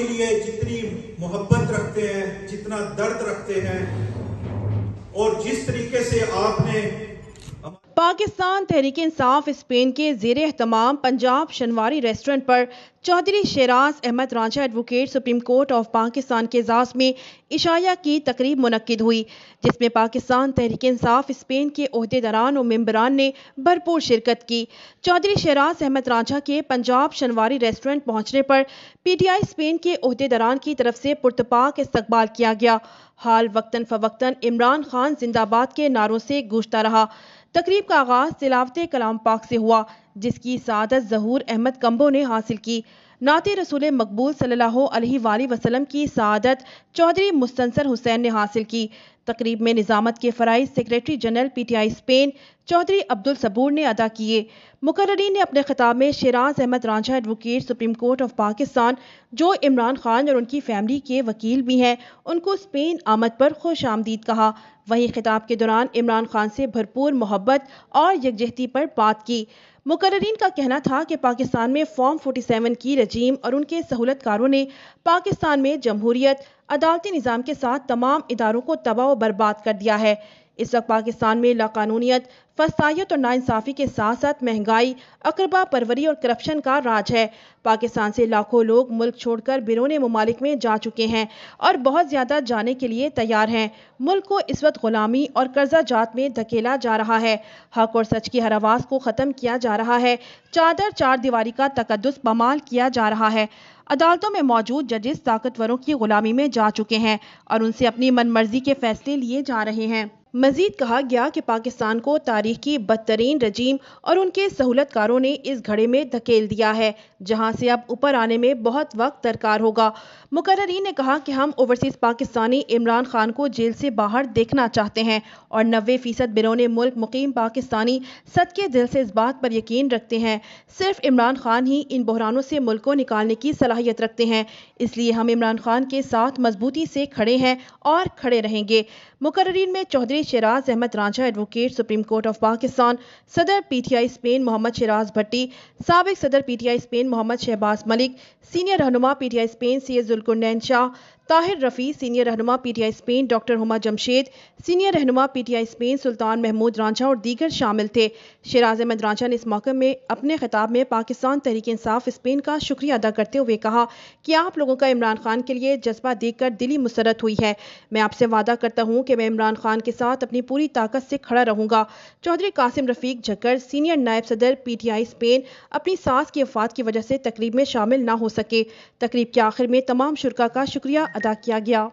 کے لیے جتنی محبت رکھتے ہیں، جتنا درد رکھتے ہیں، اور جس طریقے سے آپ نے پاکستان تحریک انصاف اسپین کے زیر اہتمام پنجاب شنواری ریسٹورنٹ پر Chaudhry Shiraz Ahmed Ranjha advocate supreme court of Pakistan کے اعزاز میں عشائیہ کی تقریب منعقد ہوئی، جس میں پاکستان تحریک انصاف اسپین کے عہدیداران و ممبران نے بھرپور شرکت کی۔ چودھری شیراز احمد رانجھا کے پنجاب شنواری ریسٹورنٹ پہنچنے پر پی ٹی آئی اسپین کے عہدیداران کی طرف سے پرتپاک استقبال کیا گیا۔ حال وقتاً فوقتاً عمران خان زندہ باد کے نعروں سے گونجتا رہا۔ تقریب کا آغاز تلاوت کلام پاک سے ہوا، جس کی سعادت ظہور احمد کمبو نے حاصل کی۔ نعت رسول مقبول صلی اللہ علیہ وآلہ وسلم کی سعادت چودھری مستنصر حسین نے حاصل کی۔ تقریب میں نظامت کے فرائض secretary general P T I Spain Chaudhry Abdul Sabur نے ادا کیے۔ مقررین نے اپنے خطاب میں Shiraz Ahmed Ranjha advocate supreme court of Pakistan, جو عمران خان اور ان کی فیملی کے وکیل بھی ہیں، ان کو اسپین آمد پر خوش آمدید کہا۔ وہیں خطاب کے دوران عمران خان سے بھرپور محبت اور یکجہتی پر بات کی۔ مقررین کا کہنا تھا کہ پاکستان میں فارم 47 کی رجیم اور ان کے سہولت کاروں نے پاکستان میں جمہوریت، عدالتی نظام کے ساتھ تمام اداروں کو تباہ و برباد کر دیا ہے۔ اس وقت پاکستان میں لاقانونیت، فسادیت اور ناانصافی کے ساتھ ساتھ مہنگائی، اقربا پروری اور کرپشن کا راج ہے۔ پاکستان سے لاکھوں لوگ ملک چھوڑ کر بیرون ممالک میں جا چکے ہیں اور بہت زیادہ جانے کے لیے تیار ہیں۔ ملک کو اس وقت غلامی اور قرضہ جات میں دھکیلا جا رہا ہے۔ حق اور سچ کی ہر آواز کو ختم کیا جا رہا ہے۔ چار دیواری کا تقدس پامال کیا جا رہا ہے۔ عدالتوں میں موجود ججز طاقتوروں کی غلامی میں جا چکے ہیں اور ان سے اپنی من مرضی کے فیصلے لیے جا رہے ہیں۔ مزید کہا گیا کہ پاکستان کو تاریخ کی بدترین رجیم اور ان کے سہولت کاروں نے اس گھڑے میں دھکیل دیا ہے، جہاں سے اب اوپر آنے میں بہت وقت درکار ہوگا۔ مقررین نے کہا کہ ہم اوورسیز پاکستانی عمران خان کو جیل سے باہر دیکھنا چاہتے ہیں اور 90% بیرون ملک مقیم پاکستانی صدقے دل سے اس بات پر یقین رکھتے ہیں صرف عمران خان ہی ان بحرانوں سے ملک کو نکالنے کی صلاحیت رکھتے ہیں، اس لیے ہم عمران خان کے ساتھ مضبوطی سے کھڑے ہیں اور کھڑے رہیں گے۔ مقررین میں Chaudhry Shiraz Ahmed Ranjha advocate supreme court of Pakistan, صدر P T I Spain Muhammad Sheraz Bhatti, سابق صدر P T I Spain Muhammad Shahbaz Malik, senior رہنما P T I Spain Syed Zulqarnain Shah, Tahir Rafi, senior رہنما P T I Spain doctor Huma Jamshed, senior رہنما P T I Spain Sultan Mahmood Ranjha اور دیگر شامل تھے۔ شیراز احمد رانجھا نے اس موقع میں اپنے خطاب میں پاکستان تحریک انصاف اسپین کا شکریہ ادا کرتے ہوئے کہا کہ آپ لوگوں کا عمران خان کے لیے جذبہ دیکھ کر دلی مسرت ہوئی ہے۔ میں آپ سے وعدہ کرتا ہوں کہ میں عمران خان کے ساتھ اپنی پوری طاقت سے کھڑا رہوں گا۔ چودھری قاسم رفیق جھکر، سینئر نائب صدر پی ٹی آئی اسپین، اپنی ساس کی وفات کی وجہ سے تقریب میں شامل نہ ہو سکے۔ تقریب کے آخر میں تمام شرکاء کا شکریہ ادا کیا گیا۔